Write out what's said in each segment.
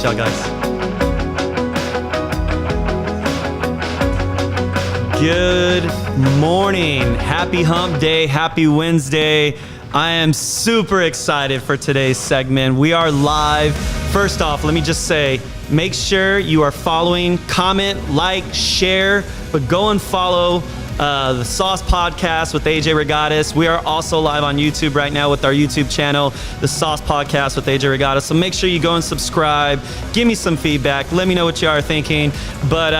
y'all guys. Good morning. Happy hump day. Happy Wednesday. I am super excited for today's segment. We are live. First off, let me just say, make sure you are following, comment, like, share, but go and follow the Sauce Podcast with AJ Reygadas. We are also live on YouTube right now with our YouTube channel, the Sauce Podcast with AJ Reygadas. So make sure you go and subscribe. Give me some feedback. Let me know what you are thinking. But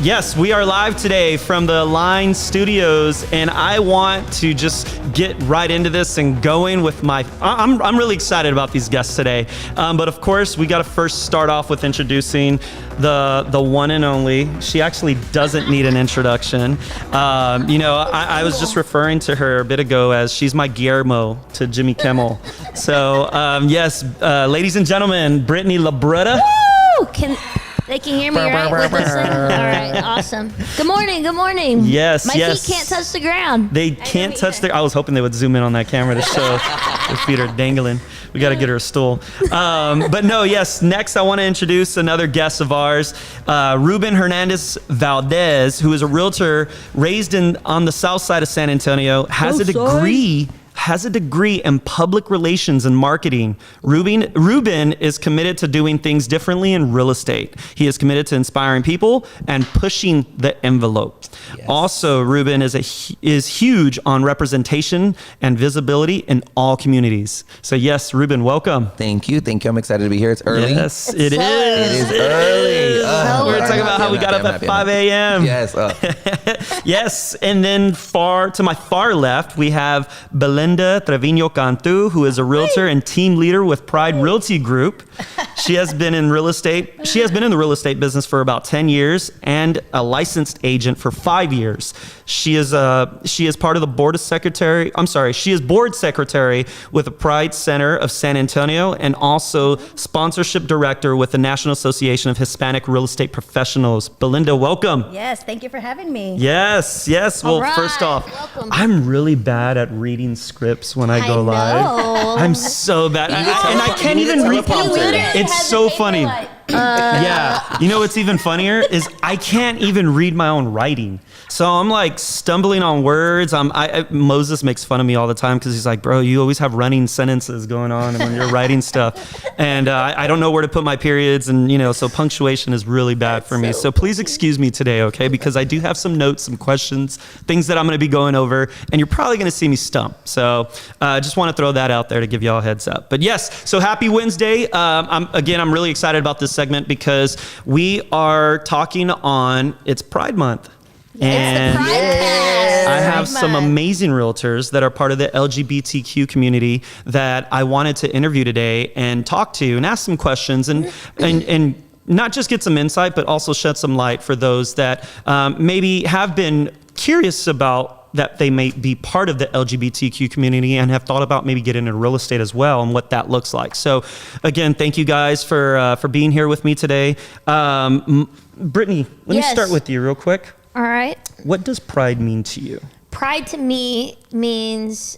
yes, we are live today from the Line Studios, and I want to just get right into this and going with I'm really excited about these guests today. But of course, we got to first start off with introducing the one and only. She actually doesn't need an introduction. I was just referring to her a bit ago as she's my Guillermo to Jimmy Kimmel. So, yes, ladies and gentlemen, Brittany Labretta. Woo! They can hear me, right? With this thing? All right, awesome. Good morning, good morning. Yes, My feet can't touch the ground. They can't touch I was hoping they would zoom in on that camera to show their feet are dangling. We got to get her a stool. But no, yes, next I want to introduce another guest of ours, Ruben Hernandez Valdez, who is a realtor raised on the south side of San Antonio, has a degree in public relations and marketing. Ruben is committed to doing things differently in real estate. He is committed to inspiring people and pushing the envelope. Yes. Also, Ruben is huge on representation and visibility in all communities. So yes, Ruben, welcome. Thank you. I'm excited to be here. It's early. Yes, it is. It is early. We're talking about how we got up at 5 a.m. Yes. Yes, and then to my far left, we have Belinda Trevino Cantu, who is a realtor and team leader with Pride Realty Group. She has been in the real estate business for about 10 years and a licensed agent for 5 years. She is part of the board secretary with the Pride Center of San Antonio and also sponsorship director with the National Association of Hispanic Real Estate Professionals. Belinda, welcome. Yes, thank you for having me. Yes. Well, right, first off, welcome. I'm really bad at reading scripts when I go live. I'm so bad. And I can't even read. It's so funny. Yeah. You know what's even funnier is I can't even read my own writing. So I'm like stumbling on words. Moses makes fun of me all the time because he's like, bro, you always have running sentences going on when you're writing stuff. And I don't know where to put my periods. And, so punctuation is really bad for me. So please excuse me today, okay? Because I do have some notes, some questions, things that I'm going to be going over. And you're probably going to see me stump. So I just want to throw that out there to give y'all a heads up. But yes, so happy Wednesday. I'm really excited about this segment because we are talking on, it's Pride Month. And it's the PrideCast. I have some amazing realtors that are part of the LGBTQ community that I wanted to interview today and talk to and ask some questions and not just get some insight, but also shed some light for those that maybe have been curious about that they may be part of the LGBTQ community and have thought about maybe getting into real estate as well and what that looks like. So again, thank you guys for being here with me today. Brittany, let me start with you real quick. All right. What does pride mean to you? Pride to me means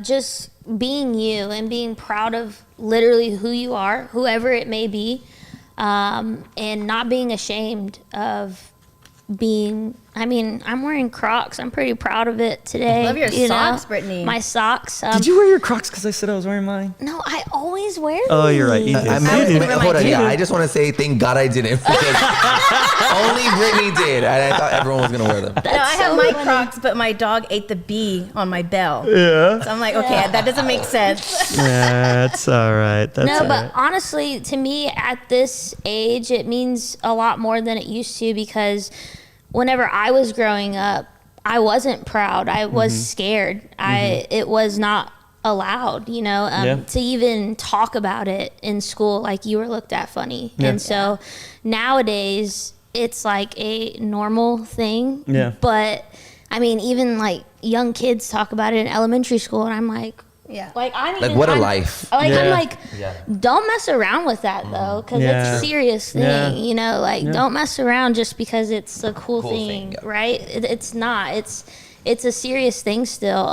just being you and being proud of literally who you are, whoever it may be, and not being ashamed of being, I'm wearing Crocs. I'm pretty proud of it today. I love your socks, Brittany. My socks. Did you wear your Crocs because I said I was wearing mine? No, I always wear them. Oh, you're right. You did. I just want to say thank God I didn't because only Brittany did. And I thought everyone was going to wear them. I have my Crocs, but my dog ate the bee on my bell. Yeah. So I'm like, okay, that doesn't make sense. That's all right. But honestly, to me, at this age, it means a lot more than it used to because whenever I was growing up, I wasn't proud. I was scared. It was not allowed, to even talk about it in school. Like you were looked at funny. Yeah. And so nowadays it's like a normal thing. Yeah. But even like young kids talk about it in elementary school and I'm like, yeah. What a life. I'm like, don't mess around with that though, because it's a serious thing, don't mess around just because it's a cool thing, right? It's not. It's a serious thing still.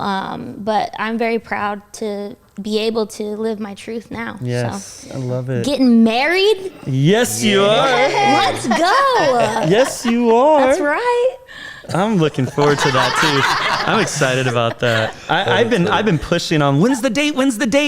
But I'm very proud to be able to live my truth now. Yes, So. I love it. Getting married? Yes, you are. Let's go. Yes, you are. That's right. I'm looking forward to that too. I'm excited about that. I've been pushing on when's the date,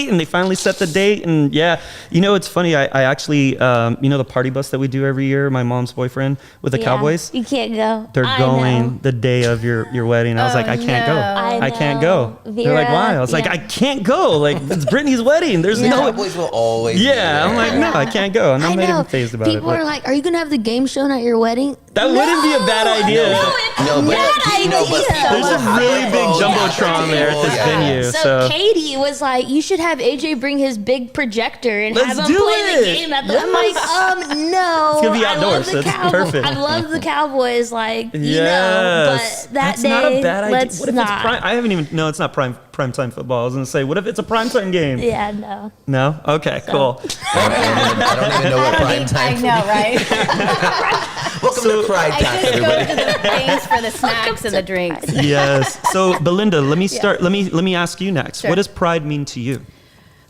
and they finally set the date. And yeah, it's funny. I actually the party bus that we do every year. My mom's boyfriend with the Yeah, Cowboys. You can't go. They're I going know. the day of your wedding. I was like, I can't go. I can't know. go. They're like, Vera, why? I was like, yeah. I can't go. Like, it's Brittany's wedding. There's The no. Cowboys will always. be Yeah, I'm there. like, no, I can't go, and I'm not even phased about People it. are like, are you going to have the game shown at your wedding? That wouldn't be a bad idea. There's a really big jumbotron there at this venue. So Katie was like, you should have AJ bring his big projector and Let's have him do play the it. game. I'm like, no. It's gonna be I love outdoors, the so it's perfect. I love the Cowboys, like, Yes. but that That's day, not a bad idea. let's What if not. it's prime? I haven't even. No, it's not prime time football. I was gonna say, what if it's a prime time game? Yeah, no. No. Okay. Cool. I don't even know what prime time. I know, right? Welcome to PrideCast, I just everybody. go to the things for the snacks and the drinks. Yes. So, Belinda, let me start. Let me ask you next. Sure. What does pride mean to you?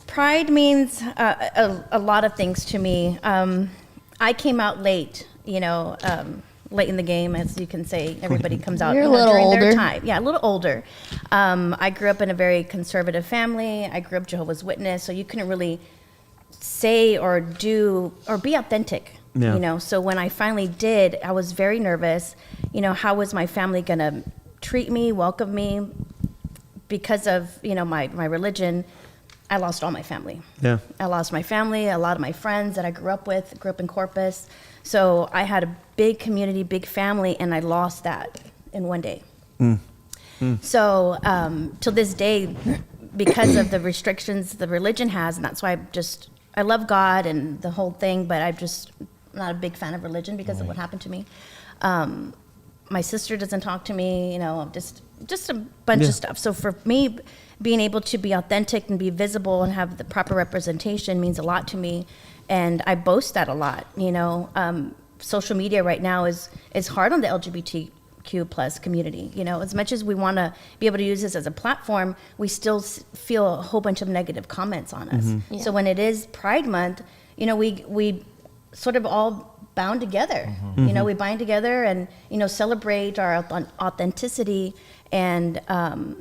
Pride means a lot of things to me. I came out late, late in the game, as you can say. Everybody comes out You're a little during their older. time. Yeah, a little older. I grew up in a very conservative family. I grew up Jehovah's Witness, so you couldn't really say or do or be authentic. Yeah. So when I finally did, I was very nervous. How was my family gonna treat me, welcome me? Because of my religion, I lost all my family. Yeah. I lost my family, a lot of my friends that I grew up in Corpus. So I had a big community, big family, and I lost that in one day. So till this day, because of the restrictions the religion has, and that's why I love God and the whole thing, but I'm just not a big fan of religion because of what happened to me. My sister doesn't talk to me, just a bunch of stuff. So for me, being able to be authentic and be visible and have the proper representation means a lot to me. And I boast that a lot, social media right now is hard on the LGBTQ plus community. As much as we want to be able to use this as a platform, we still feel a whole bunch of negative comments on us. Mm-hmm. Yeah. So when it is Pride Month, we sort of all bound together. We bind together and celebrate our authenticity. And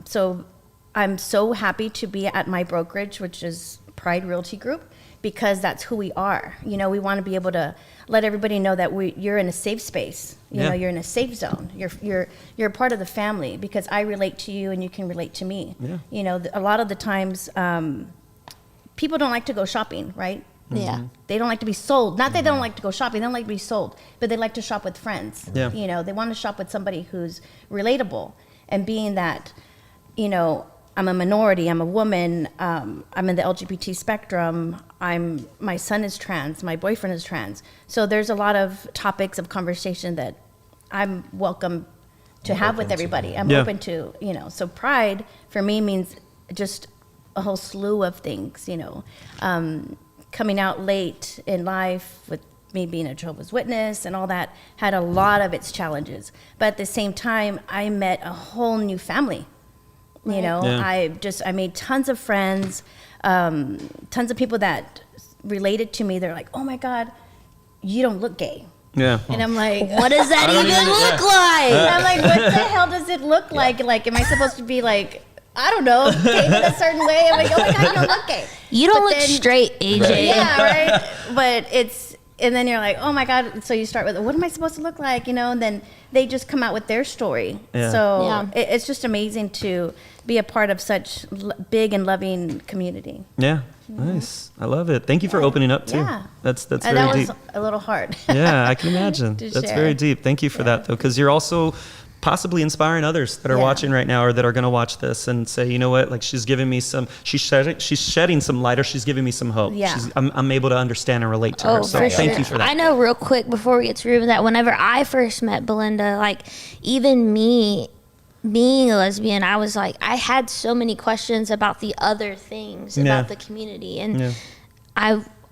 so I'm so happy to be at my brokerage, which is Pride Realty Group, because that's who we are. We want to be able to let everybody know that you're in a safe space. You're in a safe zone. You're a part of the family because I relate to you and you can relate to me. Yeah. A lot of the times people don't like to go shopping, right? Yeah. They don't like to be sold. Not that they don't like to go shopping, they don't like to be sold, but they like to shop with friends. Yeah. They want to shop with somebody who's relatable. And being that, I'm a minority, I'm a woman, I'm in the LGBT spectrum, my son is trans, my boyfriend is trans. So there's a lot of topics of conversation that I'm welcome to have with everybody. I'm open to, so pride for me means just a whole slew of things, coming out late in life with me being a Jehovah's Witness and all that had a lot of its challenges. But at the same time, I met a whole new family. I made tons of friends, tons of people that related to me. They're like, oh my God, you don't look gay. Yeah. And I'm like, What does that even look like? and I'm like, what the hell does it look like? Like, am I supposed to be like, I don't know, painted a certain way? I'm like, oh my God, you don't look gay. You don't But look then- straight, AJ. Yeah, right. But and then you're like, oh my God. So you start with, what am I supposed to look like? And then they just come out with their story. Yeah. So Yeah. it's just amazing to be a part of such big and loving community. Yeah. Nice. I love it. Thank you for opening up too. Yeah. That's And very that deep. was a little hard. Yeah, I can imagine. To That's share. very deep. Thank you for that though, because you're also possibly inspiring others that are Yeah. watching right now or that are going to watch this and say, you know what, like she's giving me she's shedding some light or she's giving me some hope. Yeah. I'm able to understand and relate to her. So for thank sure. you for that. I know real quick before we get to Ruben that whenever I first met Belinda, like even me being a lesbian, I was like, I had so many questions about the other things Yeah. about the community. And Yeah.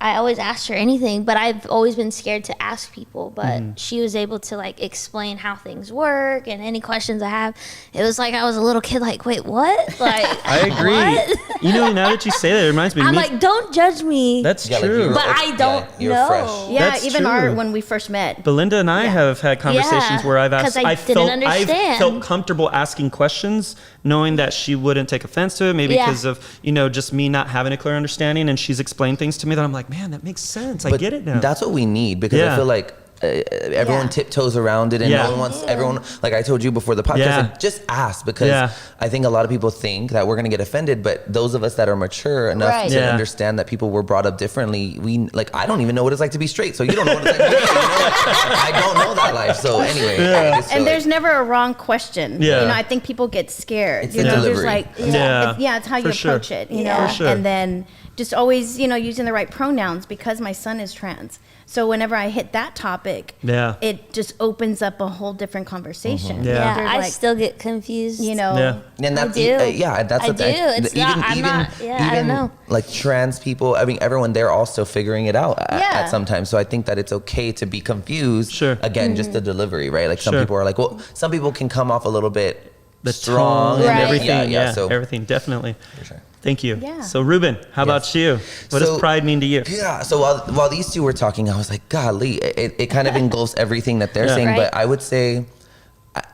I always asked her anything, but I've always been scared to ask people. But she was able to like explain how things work and any questions I have. It was like I was a little kid, like, wait, what? Like, I agree. what? You know, now that you say that, it reminds me. I'm like, don't judge me. That's Yeah, like true. but I don't you're know. fresh. Yeah, That's even true. when we first met. Belinda and I Yeah. have had conversations Yeah, where I've asked, 'cause I didn't I've understand. felt comfortable asking questions, knowing that she wouldn't take offense to it, maybe Yeah. because of, you know, just me not having a clear understanding, and she's explained things to me that I'm like, man, that makes sense. I But get it now. That's what we need, because Yeah. I feel like everyone Yeah. tiptoes around it, and Yeah. no one wants everyone. Like I told you before the podcast, Yeah. like, just ask, because Yeah. I think a lot of people think that we're gonna get offended, but those of us that are mature enough Right. to Yeah. understand that people were brought up differently, we like. I don't even know what it's like to be straight, so you don't know what it's like to be straight. You know? I don't know that life, so anyway. I just feel And there's like, never a wrong question. Yeah. You know, I think people get scared. It's You the know, delivery. there's like, Yeah. it's how you For sure. approach it, you know? Yeah. For sure. And then just always, you know, using the right pronouns, because my son is trans. So whenever I hit that topic, Yeah. it just opens up a whole different conversation. Yeah. Yeah, They're I like, still get confused. you know, Yeah. and that's I do. yeah, that's I the thing. do. It's not- I'm not- yeah, I don't know. Like trans people, I mean, everyone, they're also figuring it out Yeah. at some time. So I think that it's okay to be confused. Sure. Again, just the delivery, right? Like some Sure. people are like, well, some people can come off a little bit The strong tone and Right. everything. Yeah, So everything, definitely. for sure. Thank you. Yeah. So, Ruben, how about you? What does So- pride mean to you? Yeah. So while these two were talking, I was like, golly, it kind of engulfs everything that they're Yeah. saying. Right. But I would say,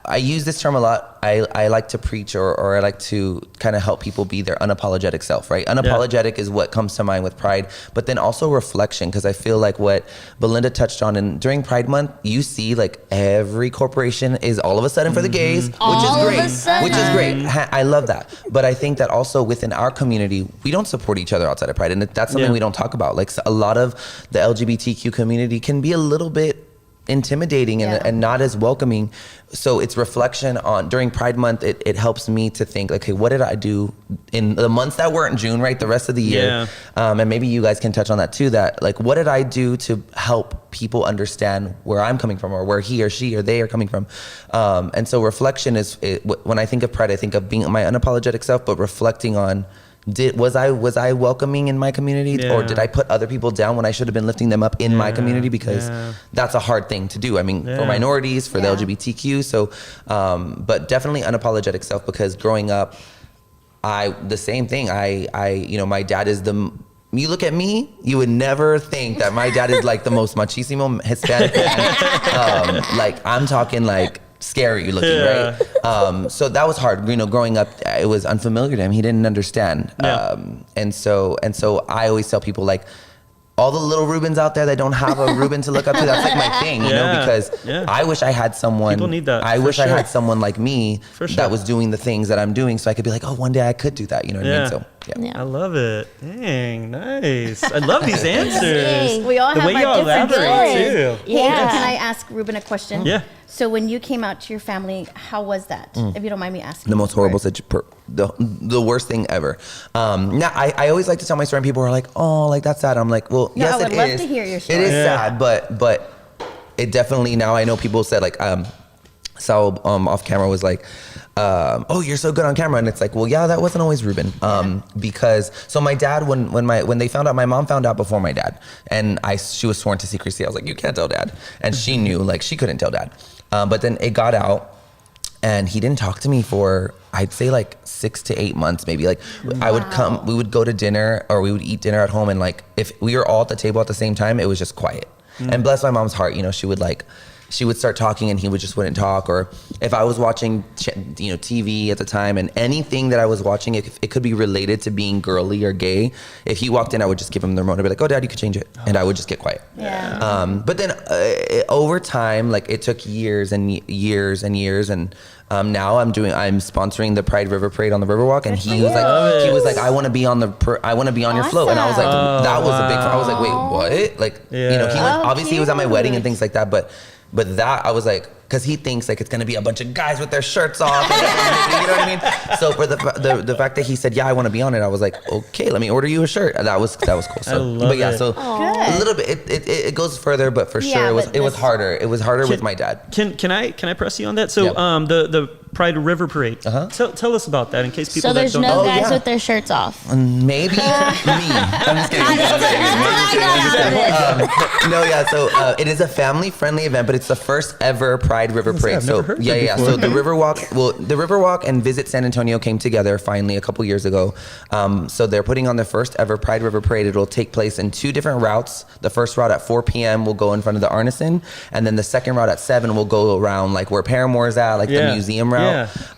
I use this term a lot. I like to preach, or I like to kind of help people be their unapologetic self, right? Unapologetic is what comes to mind with pride, but then also reflection, because I feel like what Belinda touched on, and during Pride Month, you see like every corporation is all of a sudden for the gays, which All is of great. a sudden. Which is great. I love that. But I think that also within our community, we don't support each other outside of Pride, and that's something Yeah. we don't talk about. Like a lot of the LGBTQ community can be a little bit intimidating Yeah. and not as welcoming. So it's reflection on during Pride Month. It helps me to think, okay, what did I do in the months that weren't June, right? The rest of the year. And maybe you guys can touch on that too, that like, what did I do to help people understand where I'm coming from, or where he or she or they are coming from? And so reflection is, when I think of Pride, I think of being my unapologetic self, but reflecting on, was I welcoming in my community, or Yeah. did I put other people down when I should have been lifting them up in my Yeah, community? Because yeah. that's a hard thing to do. I mean, Yeah. for minorities, for the Yeah. LGBTQ. So, but definitely unapologetic self, because growing up, the same thing. You know, my dad is you look at me, you would never think that my dad is like the most machismo Hispanic man. Like I'm talking like scary looking, Yeah. right? So that was hard. You know, growing up, it was unfamiliar to him. He didn't understand. Yeah. And so I always tell people, like, all the little Rubens out there that don't have a Ruben to look up to, that's like my thing, you know, Yeah. because Yeah. I wish I had someone. People need that, I for wish I sure. had someone like me For sure. that was doing the things that I'm doing, so I could be like, oh, one day I could do that. You know what I Yeah. mean? So yeah. Yeah. I love it. Dang, nice. I love these answers. We all the have way our y'all different elaborate stories. too. Hey, Yeah. can I ask Ruben a question? Yeah. So when you came out to your family, how was that? If you don't mind me asking. The most horrible the worst thing ever. Now I always like to tell my story, and people are like, oh, like that's sad. I'm like, well, No, yes, I would it love is. to hear your It story. is Yeah. sad, but it definitely, now I know people said like, Sal off camera was like, oh, you're so good on camera, and it's like, well, yeah, that wasn't always Ruben, because so my dad, when they found out, my mom found out before my dad, and she was sworn to secrecy. I was like, you can't tell dad, and she knew, like, she couldn't tell dad, but then it got out. And he didn't talk to me for, I'd say, like 6 to 8 months, maybe. Like I would we would go to dinner, or we would eat dinner at home, and like if we were all at the table at the same time, it was just quiet. And bless my mom's heart, you know, she would start talking and he wouldn't talk. Or if I was watching, TV at the time, and anything that I was watching, it could be related to being girly or gay. If he walked in, I would just give him the remote and be like, "Oh, Dad, you could change it," and I would just get quiet. Yeah. But then over time, like it took years and years and years, and now I'm sponsoring the Pride River Parade on the Riverwalk, and he was like, I want to be on your float, and I was like, Awesome. that was a big. I was like, wait, what? Like, you know, he was Oh, obviously he was at my wedding and cute. things like that, but that I was like, because he thinks like it's gonna be a bunch of guys with their shirts off, and you know what I mean? So for the fact that he said, yeah, I want to be on it, I was like, okay, let me order you a shirt. That was cool. So, love but yeah, it. so Good. a little bit. It goes further, but for Yeah, sure, it was but it was this- harder. It was harder with my dad. Can I press you on that? So Yep. Pride River Parade. Tell us about that in case people So that there's don't no know. guys yeah. with their shirts off. Maybe me. I'm just kidding. No, yeah. So it is a family-friendly event, but it's the first ever Pride River Parade. I've never heard of it yeah. before. So the Riverwalk and Visit San Antonio came together finally a couple years ago. So they're putting on the first ever Pride River Parade. It'll take place in 2 different routes. The first route at 4 p.m. will go in front of the Arneson, and then the second route at 7 will go around like where Paramore's at, like the museum route.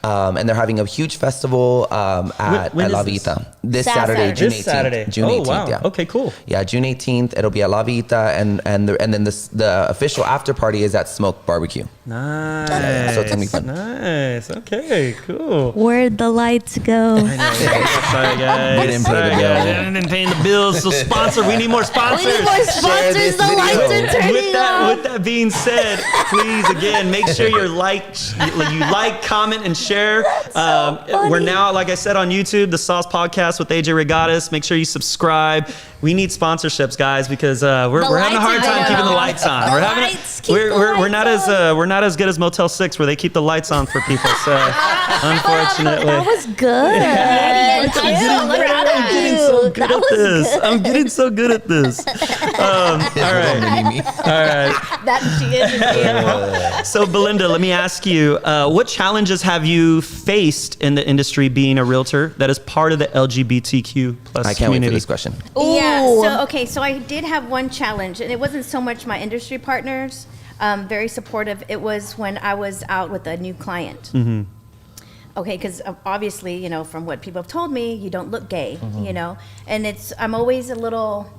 And they're having a huge festival at when La is this? Vita this Saturday, June 18th. This Saturday. June Oh 18th, wow. yeah. Okay, cool. Yeah, June 18th. It'll be at La Vita, and then the official after party is at Smoke Barbecue. Nice. So it's gonna be fun. Nice. Okay, cool. Where'd the lights go? Sorry, guys. We didn't pay the Sorry, bill. guys. They didn't pay the bills. So sponsor. We need more sponsors. We need more sponsors. this The lights video. are turning With off. that being said, please again make sure you like, comment, and share. funny. We're now, like I said, on YouTube, the Sauce Podcast with AJ Reygadas. Make sure you subscribe. We need sponsorships, guys, because we're having a hard lights are time going keeping the on. lights on. The We're having lights, keep the we're not lights as we're not as good as Motel 6 where they keep the lights on for people. So unfortunately. That was good. I'm getting so good at this. All right. That she is. Yeah. So, Belinda, let me ask you, what challenges have you faced in the industry being a realtor that is part of the LGBTQ plus I can't wait for community? this question. Yeah. So I did have one challenge, and it wasn't so much my industry partners, very supportive. It was when I was out with a new client. Okay, because obviously, from what people have told me, you don't look gay, and I'm always a little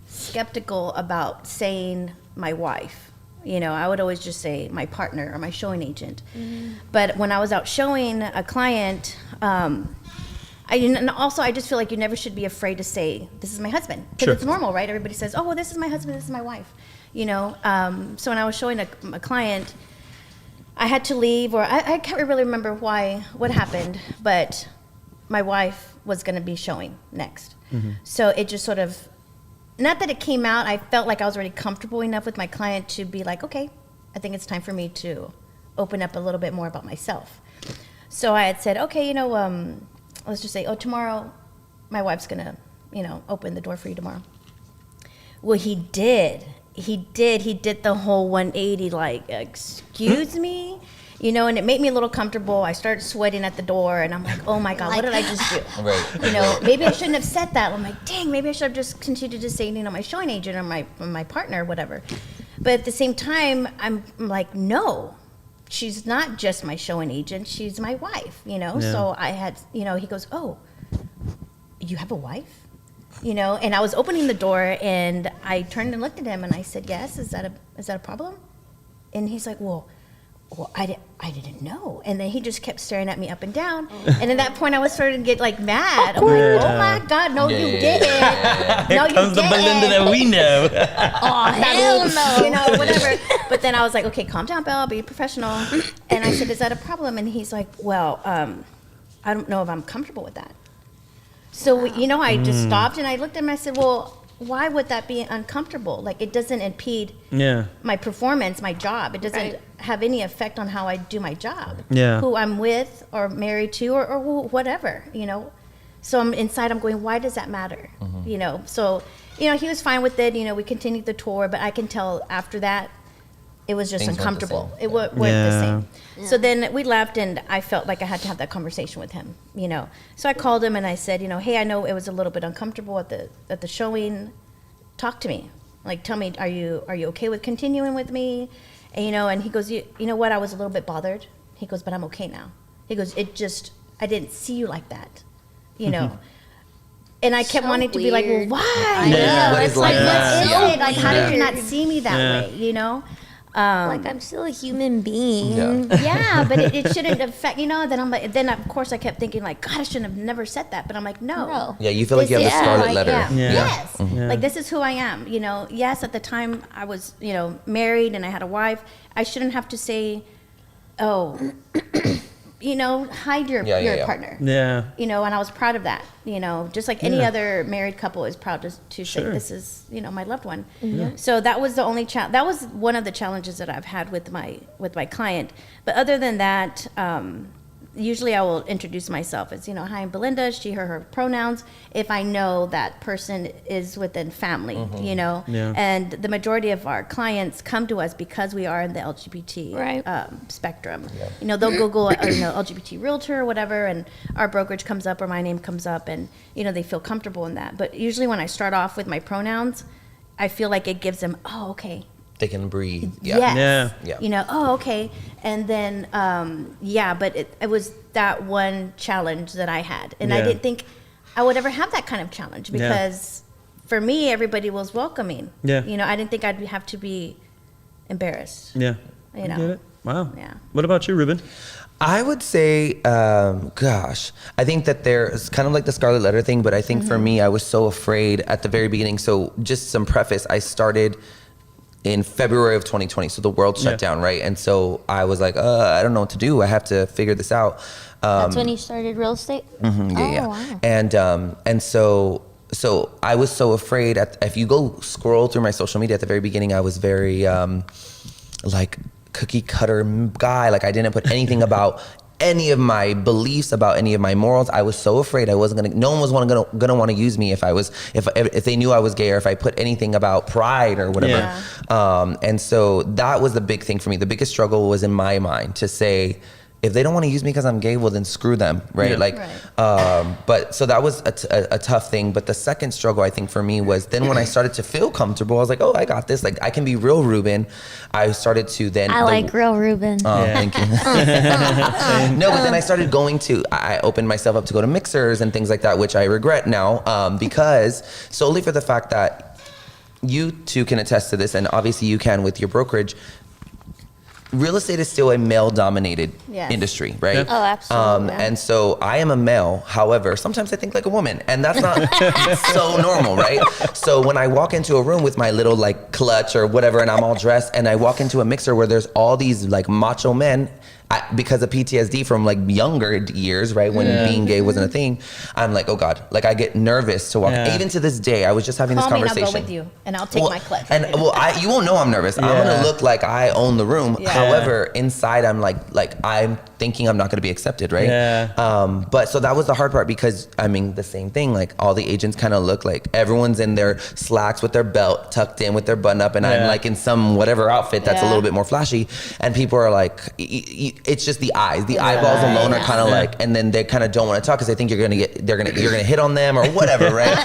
skeptical about saying my wife. I would always just say my partner or my showing agent. But when I was out showing a client, and also I just feel like you never should be afraid to say, this is my husband. Because Sure. it's normal, right? Everybody says, oh, well, this is my husband, this is my wife. So when I was showing a client, I had to leave, or I can't really remember what happened, but my wife was going to be showing next. So it just sort of, not that it came out, I felt like I was already comfortable enough with my client to be like, okay, I think it's time for me to open up a little bit more about myself. So I had said, okay, let's just say, tomorrow my wife's going to, open the door for you tomorrow. Well, he did the whole 180, like, excuse me, and it made me a little comfortable. I started sweating at the door, and I'm like, oh my God, what did I just do? Right. Maybe I shouldn't have said that. I'm like, dang, maybe I should have just continued to say, my showing agent or my partner or whatever. But at the same time, I'm like, no, she's not just my showing agent. She's my wife, So I had, he goes, oh, you have a wife? And I was opening the door, and I turned and looked at him, and I said, yes, is that a problem? And he's like, well, I didn't know. And then he just kept staring at me up and down. And at that point, I was starting to get like mad. I'm like, oh my God, no, you didn't. No, you Comes the didn't. Belinda that we know. Oh, hell no. Whatever. But then I was like, okay, calm down, Belle, be professional. And I said, is that a problem? And he's like, well, I don't know if I'm comfortable with that. So, I just stopped and I looked at him and I said, well, why would that be uncomfortable? Like, it doesn't impede my performance, my job. It doesn't have any effect on how I do my job. Yeah. Who I'm with or married to or whatever, So I'm going, why does that matter? So, he was fine with it. We continued the tour, but I can tell after that, it was just Things weren't the uncomfortable. same. It weren't the same. Yeah. So then we left, and I felt like I had to have that conversation with him. So I called him and I said, hey, I know it was a little bit uncomfortable at the showing. Talk to me. Like, tell me, are you okay with continuing with me? And and he goes, you know what? I was a little bit bothered. He goes, but I'm okay now. He goes, I didn't see you like that. And I kept wanting to be like, well, why? I know. What It's is like, like that? what's What is it? Like, how did you weird. not see me that way? Like, I'm still a human being. Yeah. Yeah, but it shouldn't affect, then I'm like, then of course I kept thinking like, God, I shouldn't have never said that. But I'm like, no. Yeah, you feel like you have the This is who scarlet I letter. am. Yeah. Yes. Yeah. Like, this is who I am. Yes, at the time I was, married and I had a wife. I shouldn't have to say, oh, hide your partner. Yeah. And I was proud of that, just like any other married couple is proud to say, Sure. this is, my loved one. So that was the only that was one of the challenges that I've had with my client. But other than that, usually I will introduce myself as, you know, hi, I'm Belinda, she, her pronouns, if I know that person is within family, you know. Yeah. And the majority of our clients come to us because we are in the LGBT spectrum. Yeah. You know, they'll Google, you know, LGBT realtor or whatever, and our brokerage comes up or my name comes up, and, you know, they feel comfortable in that. But usually when I start off with my pronouns, I feel like it gives them, oh, okay. They can breathe. Yeah. Yes. Yeah. You know, oh, okay. And then, but it was that one challenge that I had. And I Yeah. didn't think I would ever have that kind of challenge because for me, everybody was welcoming. Yeah. You know, I didn't think I'd have to be embarrassed. Yeah. You I know. get it. Wow. Yeah. What about you, Ruben? I would say, I think that there's kind of like the scarlet letter thing, but I think for me, I was so afraid at the very beginning. So just some preface, I started in February of 2020. So the world shut down, right? And so I was like, I don't know what to do. I have to figure this out. That's when you started real estate? Yeah. Wow. And so I was so afraid if you go scroll through my social media at the very beginning, I was very like cookie cutter guy. Like I didn't put anything about any of my beliefs, about any of my morals. I was so afraid I wasn't no one was gonna want to use me if they knew I was gay, or if I put anything about pride or whatever. Yeah. And so that was the big thing for me. The biggest struggle was in my mind to say, if they don't want to use me because I'm gay, well then screw them, right? Yeah. Like, but so that was a tough thing. But the second struggle I think for me was then when I started to feel comfortable, I was like, oh, I got this. Like I can be real Ruben. I started to then. I like real Ruben. Oh, thank you. No, but then I started I opened myself up to go to mixers and things like that, which I regret now, because solely for the fact that you two can attest to this, and obviously you can with your brokerage. Real estate is still a male-dominated industry, right? Yeah. Oh, absolutely. And so I am a male. However, sometimes I think like a woman, and that's not so normal, right? So when I walk into a room with my little like clutch or whatever, and I'm all dressed, and I walk into a mixer where there's all these like macho men, because of PTSD from like younger years, right? When being gay wasn't a thing, I'm like, oh God, like I get nervous to walk. Even to this day, I was just having Call this me and conversation. I'll go with you, and I'll take my clutch. And you won't know I'm nervous. I'm gonna look like I own the room. Yeah. However, inside I'm like I'm thinking I'm not gonna be accepted, right? Yeah. But so that was the hard part, because I mean the same thing. Like all the agents kind of look like everyone's in their slacks with their belt tucked in with their button up, and I'm like in some whatever outfit that's a little bit more flashy, and people are like, it's just the eyes. The eyeballs alone are kind of like, and then they kind of don't want to talk because they think you're gonna hit on them or whatever, right?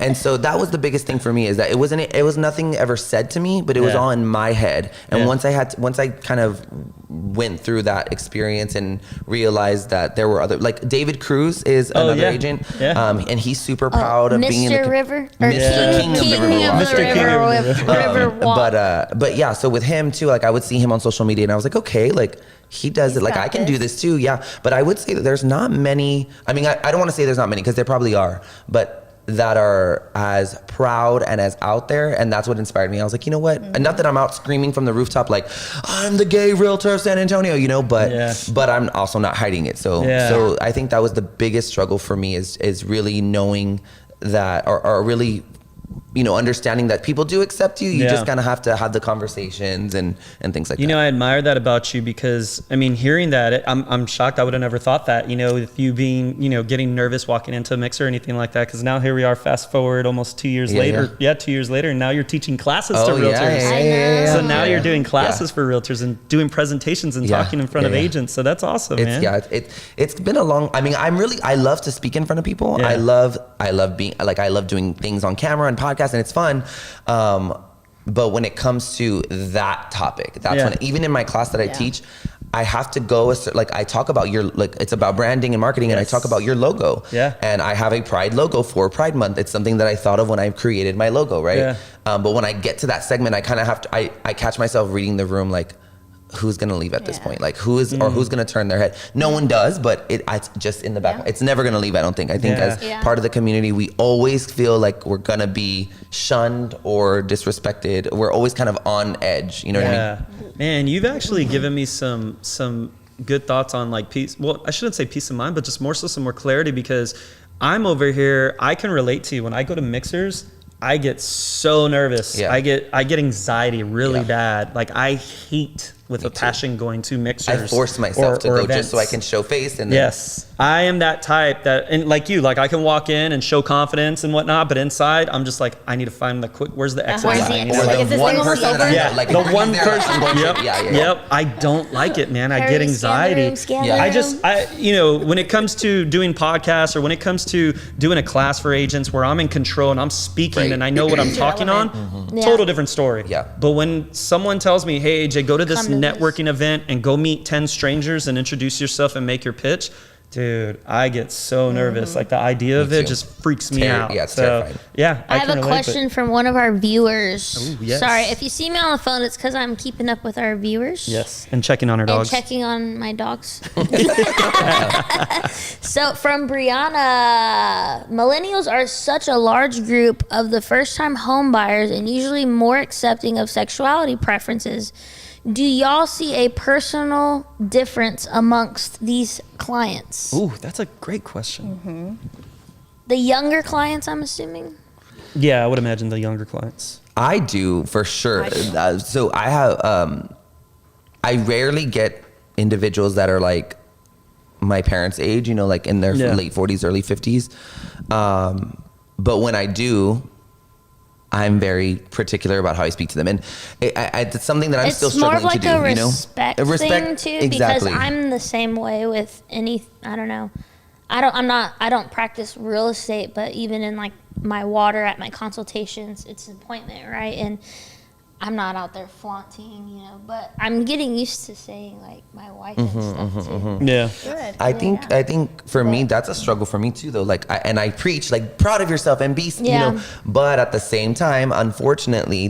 And so that was the biggest thing for me, is that it was nothing ever said to me, but it was all in my head. And once I kind of went through that experience and realized that there were other, like David Cruz is another agent, and he's super proud of being in the River, Mr. King of the Riverwalk. But yeah, so with him too, like I would see him on social media, and I was like, okay, like he does it, like I can do this too, yeah. But I would say that there's not many. I mean, I don't want to say there's not many, because there probably are, but that are as proud and as out there, and that's what inspired me. I was like, you know what? And not that I'm out screaming from the rooftop like I'm the gay realtor of San Antonio, you know, but I'm also not hiding it. So I think that was the biggest struggle for me, is really knowing that, or really, you know, understanding that people do accept you. You just kind of have to have the conversations and things like that. You know, I admire that about you, because I mean, hearing that, I'm shocked. I would have never thought that, you know, with you being, you know, getting nervous walking into a mixer or anything like that. Because now here we are, fast forward almost 2 years later. 2 years later, and now you're teaching classes to realtors. So now you're doing classes for realtors and doing presentations and talking in front of agents. So that's awesome, man. Yeah, it's been a long. I mean, I love to speak in front of people. Yeah. I love being like, I love doing things on camera and podcasts, and it's fun. But when it comes to that topic, that's when, even in my class that I teach, I have to go, like I talk about it's about branding and marketing, and I talk about your logo. Yeah. And I have a Pride logo for Pride Month. It's something that I thought of when I created my logo, right? Yeah. But when I get to that segment, I kind of have to, I catch myself reading the room like, who's gonna leave at this point? Like who's gonna turn their head? No one does, but it's just in the back. It's never gonna leave, I don't think. I think as part of the community, we always feel like we're gonna be shunned or disrespected. We're always kind of on edge, you know what I mean? Man, you've actually given me some good thoughts on like peace. Well, I shouldn't say peace of mind, but just more so some more clarity, because I'm over here, I can relate to you. When I go to mixers, I get so nervous. I get anxiety really bad. Like I hate with a passion going to mixers. I force myself to go events. just so I can show face. And yes, I am that type that, and like you, like I can walk in and show confidence and whatnot, but inside I'm just like, I need to find the quick, where's the exit Where's sign? the Or exit? the one person that I Yeah, know, like the if one he's there, person. I'm going to- Yep, yeah. yep. I don't like it, man. I Hurry, get scan the anxiety. room, scan Yeah. the room. You know, when it comes to doing podcasts or when it comes to doing a class for agents where I'm in control and I'm speaking Right. and I know what I'm Your talking on, element. Yeah. total different story. Yeah. But when someone tells me, hey, AJ, go to this Come to this. networking event and go meet 10 strangers and introduce yourself and make your pitch, dude, I get so nervous. Like the idea of Me it too. just freaks me out. Yeah, it's So, terrifying. yeah, I have can a relate, but- question from one of our viewers. Ooh, yes. Sorry, if you see me on the phone, it's because I'm keeping up with our viewers. Yes, and checking on our And dogs. checking on my dogs. So from Brianna, millennials are such a large group of the first-time home buyers and usually more accepting of sexuality preferences. Do y'all see a personal difference amongst these clients? Ooh, that's a great question. The younger clients, I'm assuming? Yeah, I would imagine the younger clients. I do for sure. So I have, I rarely get individuals that are like my parents' age, you know, like in their Yeah. late 40s, early 50s. But when I do, I'm very particular about how I speak to them, and it's something that I'm It's still more struggling of like to do. a respect, you know, thing too, exactly. because I'm the same way with any. I don't know. I don't practice real estate, but even in like my water at my consultations, it's an appointment, right? And I'm not out there flaunting, you know. But I'm getting used to saying like my wife and stuff too. Yeah. Good. I think for me that's a struggle for me too though. Like I preach like proud of yourself and be you Yeah. know, but at the same time, unfortunately,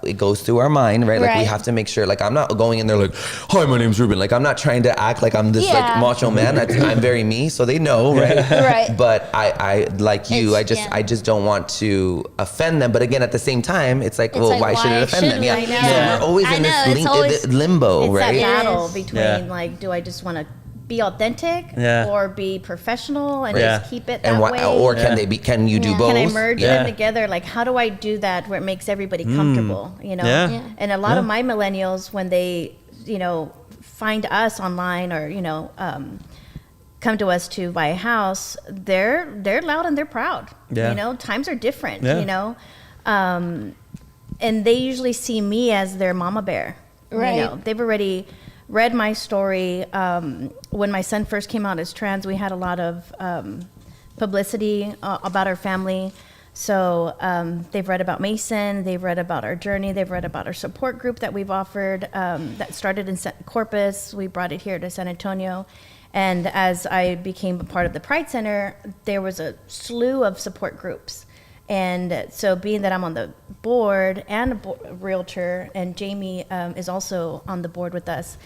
it goes through our mind, right? Like we Right. have to make sure. Like I'm not going in there like, hi, my name's Ruben. Like I'm not trying to act like I'm this Yeah. like macho man. I'm very me, so they know, right? Right. But I like you. It's- I just don't want to offend them. But again, at the same time, it's like, It's well, like, why should why it offend them? should Yeah. we? So Yeah. we're always I in know, it's this always- limbo, It's right? that battle is. between Yeah. like, do I just want to be authentic Yeah. or be professional and Yeah. just keep it that And way? or can Yeah. they be? Can you do Yeah. both? Can I merge Yeah. them together? Like, how do I do that where it makes everybody comfortable? You know, Yeah. Yeah. and a lot Yeah. of my millennials, when they, you know, find us online or you know, come to us to buy a house, they're loud and they're proud. Yeah. You know, times are different. Yeah. You know, and they usually see me as their mama bear. Right. You know, they've already read my story. When my son first came out as trans, we had a lot of publicity about our family. So they've read about Mason, they've read about our journey, they've read about our support group that we've offered that started in Corpus. We brought it here to San Antonio. And as I became a part of the Pride Center, there was a slew of support groups. And so being that I'm on the board and a realtor, and Jamie is also on the board with us,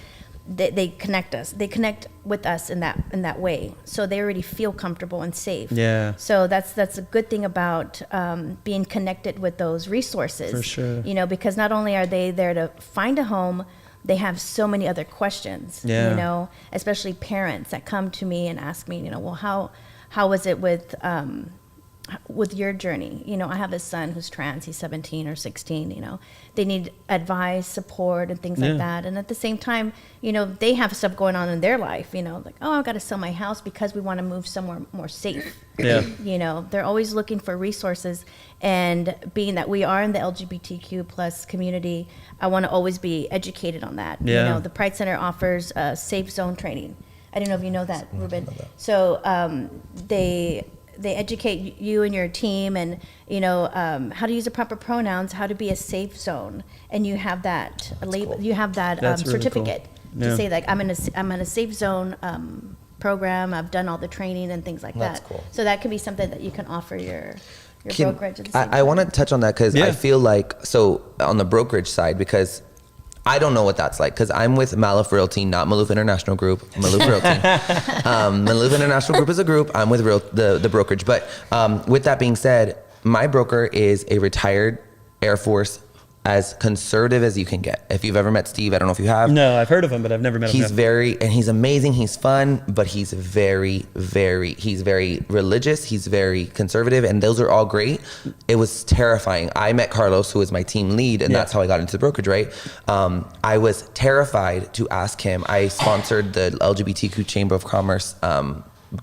they connect us. They connect with us in that way. So they already feel comfortable and safe. Yeah. So that's a good thing about being connected with those resources. For sure. You know, because not only are they there to find a home, they have so many other questions. Yeah. You know, especially parents that come to me and ask me, you know, well, how was it with your journey? You know, I have a son who's trans, he's 17 or 16, you know, they need advice, support and things Yeah. like that. And at the same time, you know, they have stuff going on in their life, you know, like, oh, I've got to sell my house because we want to move somewhere more safe. Yeah. You know, they're always looking for resources. And being that we are in the LGBTQ plus community, I want to always be educated on that. Yeah. You know, the Pride Center offers safe zone training. I don't know if you know that, Ruben. So they educate you and your team, and you know how to use the proper pronouns, how to be a safe zone, and you have that label, you have that That's really certificate cool. to Yeah. say like I'm in a safe zone program. I've done all the training and things like That's that. cool. So that could be something that you can offer your brokerage. At the same I want to touch on that because Yeah. I feel like, so on the brokerage side, because I don't know what that's like, because I'm with Maloof Realty, not Maloof International Group. Maloof Realty. Maloof International Group is a group. I'm with the brokerage. But with that being said, my broker is a retired Air Force as conservative as you can get. If you've ever met Steve, I don't know if you have. No, I've heard of him, but I've never met him. He's amazing. He's fun, but he's very religious. He's very conservative, and those are all great. It was terrifying. I met Carlos, who is my team lead, and that's how I got into the brokerage, right? I was terrified to ask him. I sponsored the LGBTQ Chamber of Commerce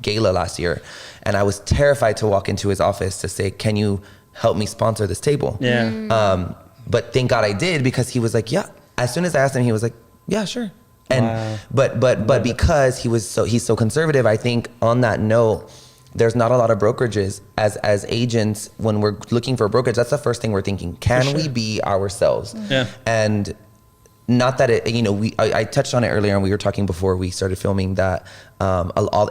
gala last year, and I was terrified to walk into his office to say, can you help me sponsor this table? But thank God I did, because he was like, yeah. As soon as I asked him, he was like, yeah, sure. And but because he's so conservative, I think on that note, there's not a lot of brokerages as agents. When we're looking for a brokerage, that's the first thing we're thinking. Can we be ourselves? Yeah. And not that it, I touched on it earlier, and we were talking before we started filming that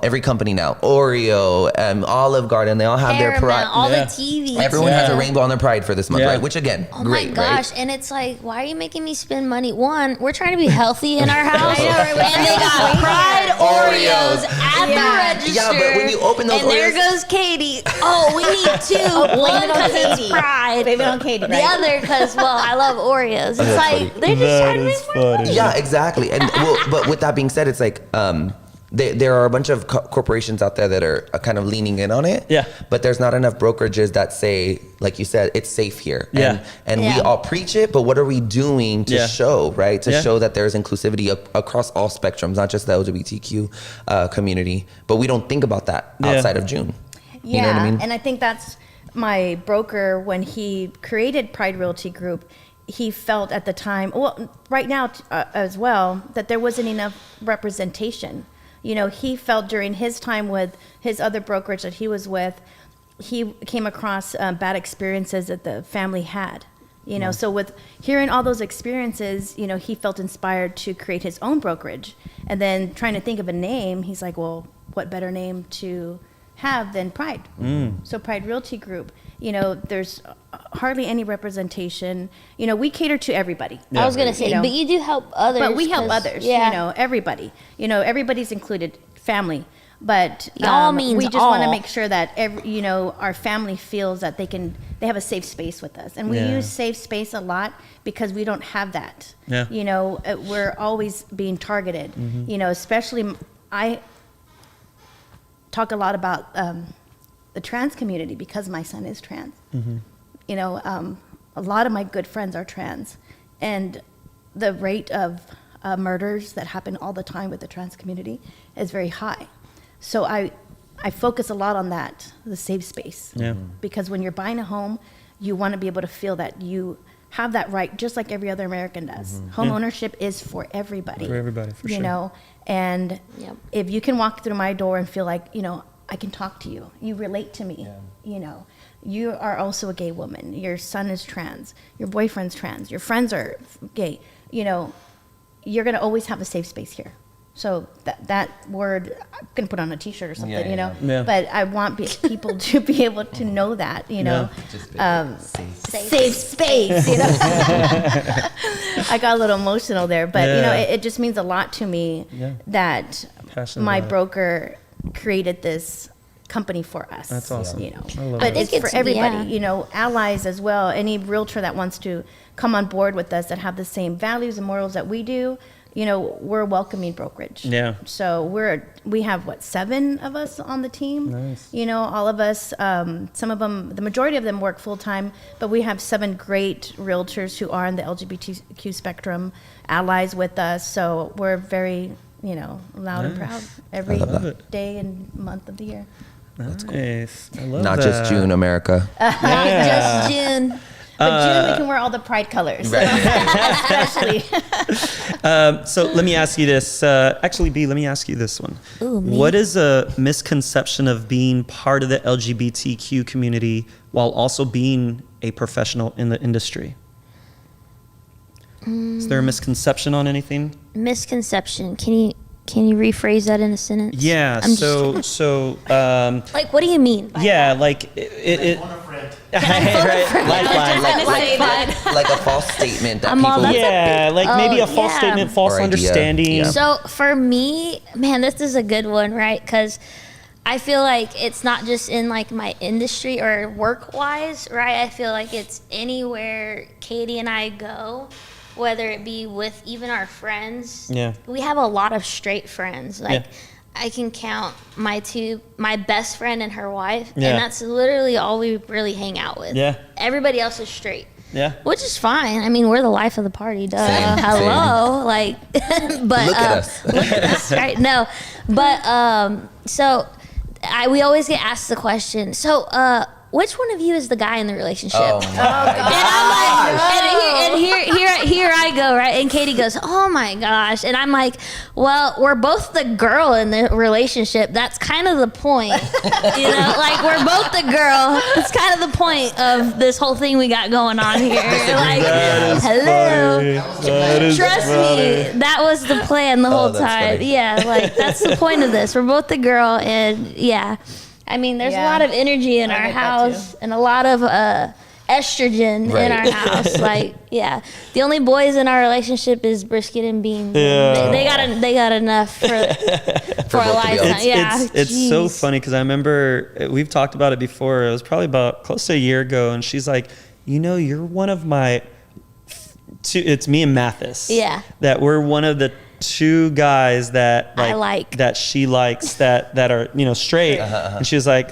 every company now, Oreo, Olive Garden, they all have their pride. All the TVs. Everyone has a rainbow on their pride for this month, right? Which again, oh great, my gosh! right? And it's like, why are you making me spend money? One, we're trying to be healthy in our house, I know, right? and they got Pride Oreos at the register. Yeah, but when you open those and there Oreos, goes Katie. Oh, we need two. One because it's Pride. Blame it on Katie, right? The other because, well, I love Oreos. It's like they're just trying to make more money. Yeah, exactly. And but with that being said, it's like there are a bunch of corporations out there that are kind of leaning in on it. Yeah. But there's not enough brokerages that say, like you said, it's safe here. Yeah. And we all preach it, but what are we doing to show, right? To show that there's inclusivity across all spectrums, not just the LGBTQ community. But we don't think about that outside of June. Yeah, you know what I mean? And I think that's my broker, when he created Pride Realty Group, he felt at the time, well, right now as well, that there wasn't enough representation. He felt during his time with his other brokerage that he was with, he came across bad experiences that the family had. So with hearing all those experiences, he felt inspired to create his own brokerage. And then trying to think of a name, he's like, well, what better name to have than Pride? So Pride Realty Group. There's hardly any representation. We cater to everybody. I was gonna say, but you do help others. But we help others. Everybody. Everybody's included. Family. But all means we just all. want to make sure that our family feels that they have a safe space with us, and we use safe space a lot because we don't have that. We're always being targeted. Especially I talk a lot about the trans community because my son is trans. A lot of my good friends are trans, and the rate of murders that happen all the time with the trans community is very high. So I focus a lot on that, the safe space. Because when you're buying a home, you want to be able to feel that you have that right, just like every other American does. Home ownership is for everybody. For everybody, for sure. And if you can walk through my door and feel like, I can talk to you, you relate to me, you are also a gay woman, your son is trans, your boyfriend's trans, your friends are gay, you're going to always have a safe space here. So that word, I'm going to put on a t-shirt or something, but I want people to be able to know that, safe space, I got a little emotional there, but it just means a lot to me that my broker created this company for us. That's awesome. But it's for everybody, allies as well. Any realtor that wants to come on board with us that have the same values and morals that we do, we're a welcoming brokerage. So we have 7 of us on the team. Nice. All of us, some of them, the majority of them work full time, but we have 7 great realtors who are in the LGBTQ spectrum, allies with us. So we're very, loud and proud every day and month of the year. That's nice. Cool. I love Not that. just June, America. Just June. But June, we can wear all the pride colors, especially. So let me ask you this. Actually, B, let me ask you this one. Ooh, me? What is a misconception of being part of the LGBTQ community while also being a professional in the industry? Is there a misconception on anything? Misconception. Can you rephrase that in a sentence? Yeah. So. Like, what do you mean? Like it Lifeline. Like a false statement that I'm all people. that's like maybe a false statement, false Or idea. understanding. Yeah. So for me, man, this is a good one, right? Because I feel like it's not just in like my industry or work wise, right? I feel like it's anywhere Katie and I go, whether it be with even our friends. Yeah. We have a lot of straight friends. Like Yeah. I can count my best friend and her wife, Yeah. and that's literally all we really hang out with. Yeah. Everybody else is straight. Yeah. Which is fine. I mean, we're the life of the party, duh. Same, Hello. Like, but Look at us. look at us, right? No, but so we always get asked the question. So, which one of you is the guy in the relationship? Oh, my And I'm like, and here I go, right? And Katie goes, oh my gosh. And I'm like, well, we're both the girl in the relationship. That's kind of the point. You know, like we're both the girl. It's kind of the point of this whole thing we got going on here. Like, hello. Trust me, that was the plan the whole that's time. funny. Yeah, like that's the point of this. We're both the girl, and yeah. I mean, there's a Yeah. lot of energy in I our get that house and a lot of estrogen in Right. our house. Like, yeah, the only boys in our relationship is brisket and beans. Yeah. They got enough for a both to be lifetime. honest. Yeah, It's so jeez. funny because I remember we've talked about it before. It was probably about close to a year ago, and she's like, you're one of my two. It's me and Mathis. Yeah. That we're one of the two guys that I like. that she likes that are straight. And she was like,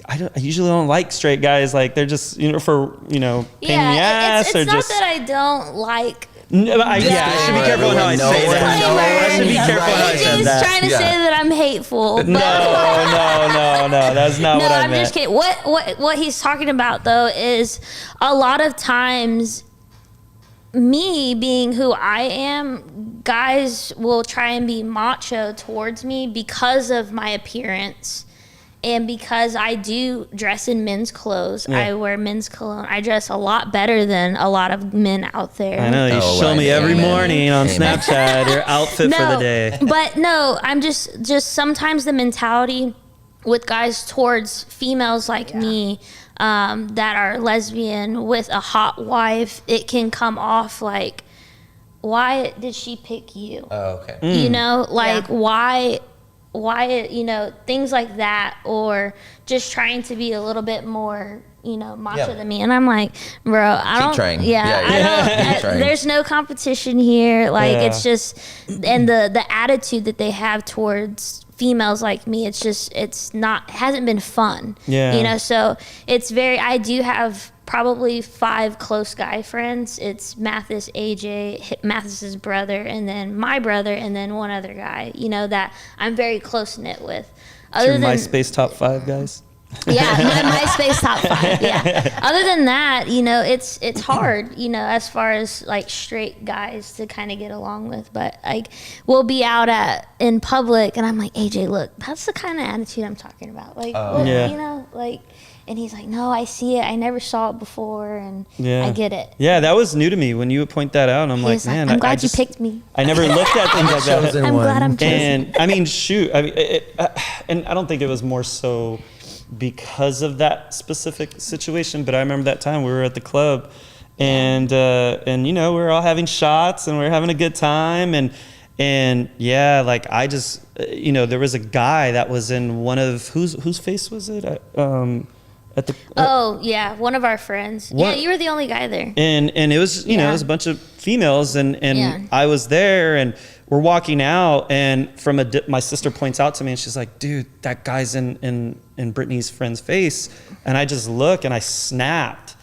I usually don't like straight guys. Like they're just for pain in the Yeah, ass it's or not just. that I don't like. No, but I should be careful how I say that. I should be careful how I said AJ's that. trying to Yeah. say that I'm hateful. But No, that's not no, what I I'm meant. just kidding. What he's talking about though is a lot of times me being who I am, guys will try and be macho towards me because of my appearance. And because I do dress in men's clothes, Yeah. I wear men's cologne. I dress a lot better than a lot of men out there. I know, you Oh, show right. me every Amen. morning on Amen. Snapchat your outfit for the day. But no, I'm just sometimes the mentality with guys towards females like me that are lesbian with a hot wife, it can come off like, why did she pick you? Oh, okay. You know, like Yeah. why, things like that, or just trying to be a little bit more, macho Yeah. than me. And I'm like, bro, I don't, trying. yeah, Yeah, I yeah. don't, Keep trying. there's no competition here. Like, Yeah. it's just, and the attitude that they have towards females like me, hasn't been fun. Yeah. So I do have probably 5 close guy friends. It's Mathis, AJ, Mathis's brother, and then my brother, and then one other guy, that I'm very close knit with. Your MySpace top 5 guys. Yeah, my MySpace top 5. Yeah. Other than that, it's hard, as far as like straight guys to kind of get along with. But like, we'll be out in public, and I'm like, AJ, look, that's the kind of attitude I'm talking about. Like, what, Yeah. And he's like, no, I see it. I never saw it before, and Yeah. I get it. Yeah, that was new to me when you would point that out. I'm like, He's like, man, I'm I glad just, you picked me. I never looked at things like that. Chosen I'm one. glad I'm chosen. And I mean, shoot, and I don't think it was more so because of that specific situation, but I remember that time we were at the club, and we were all having shots and we were having a good time, and yeah, like I just there was a guy that was in one of whose face was it at the Oh yeah, one of our friends. Yeah, What? you were the only guy there. and it was it Yeah. was a bunch of females and Yeah. I was there and we're walking out and from my sister points out to me and she's like, dude, that guy's in Brittany's friend's face, and I just look and I snapped